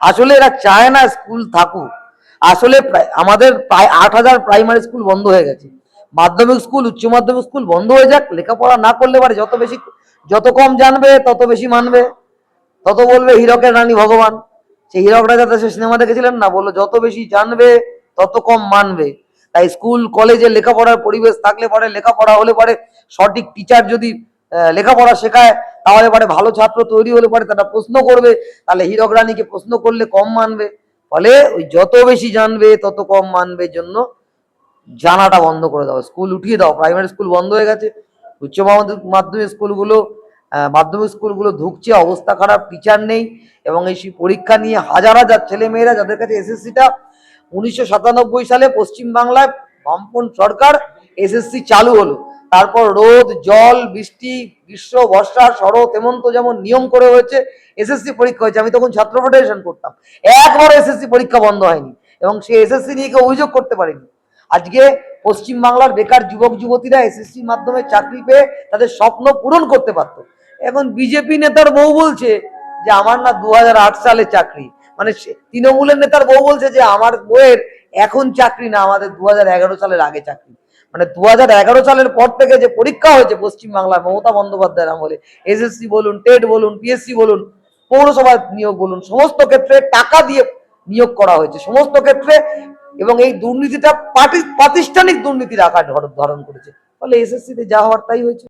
আসলে এরা চায় না স্কুল থাকুক। আসলে আমাদের প্রায় 8,000 প্রাইমারি স্কুল বন্ধ হয়ে গেছে। মাধ্যমিক স্কুল, উচ্চ মাধ্যমিক স্কুল বন্ধ হয়ে যাক, লেখাপড়া না করলে পারে যত কম জানবে তত বেশি মানবে, তত বলবে হীরকের রানী ভগবান। সেই হীরক রাজাতে সে সিনেমা দেখেছিলেন না, বললো যত বেশি জানবে তত কম মানবে। তাই স্কুল কলেজে লেখাপড়ার পরিবেশ থাকলে পরে, লেখাপড়া হলে পরে, সঠিক টিচার যদি লেখাপড়া শেখায়, তাহলে পরে ভালো ছাত্র তৈরি হলে পরে তারা প্রশ্ন করবে, তাহলে হীরক রানীকে প্রশ্ন করলে কম মানবে। ফলে ওই যত বেশি জানবে তত কম মানবে জন্য জানাটা বন্ধ করে দাও, স্কুল উঠিয়ে দাও। প্রাইমারি স্কুল বন্ধ হয়ে গেছে, উচ্চ মাধ্যমিক স্কুলগুলো মাধ্যমিক স্কুলগুলো ধুকছে, অবস্থা খারাপ, টিচার নেই। এবং এই পরীক্ষা নিয়ে হাজার হাজার ছেলে মেয়েরা যাদের কাছে এসএসসিটা 1997 সালে পশ্চিমবাংলায় বামপন্থী সরকার এসএসসি চালু হলো, তারপর রোদ জল বৃষ্টি গ্রীষ্ম বর্ষা শরৎ হেমন্ত যেমন নিয়ম করে হয়েছে এসএসসি পরীক্ষা হয়েছে। আমি তখন ছাত্র ফেডারেশন করতাম, একবার এসএসসি পরীক্ষা বন্ধ হয়নি এবং সে এসএসসি নিয়ে কেউ অভিযোগ করতে পারেনি। আজকে পশ্চিমবাংলার বেকার যুবক যুবতীরা এসএসসির মাধ্যমে চাকরি পেয়ে তাদের স্বপ্ন পূরণ করতে পারতো। এখন বিজেপি নেতার বউ বলছে যে আমার না 2008 সালে চাকরি, মানে তৃণমূলের নেতার বউ বলছে যে আমার বউয়ের এখন চাকরি না, আমাদের 2011 সালের আগে চাকরি। মানে 2011 সালের পর থেকে যে পরীক্ষা হয়েছে পশ্চিমবাংলার মমতা বন্দ্যোপাধ্যায়ের আমলে, এসএসসি বলুন, টেট বলুন, পিএসসি বলুন, পৌরসভা নিয়োগ বলুন, সমস্ত ক্ষেত্রে টাকা দিয়ে নিয়োগ করা হয়েছে সমস্ত ক্ষেত্রে। এবং এই দুর্নীতিটা প্রাতিষ্ঠানিক দুর্নীতির আকার ধারণ করেছে। ফলে এসএসসিতে যা হওয়ার তাই হয়েছে।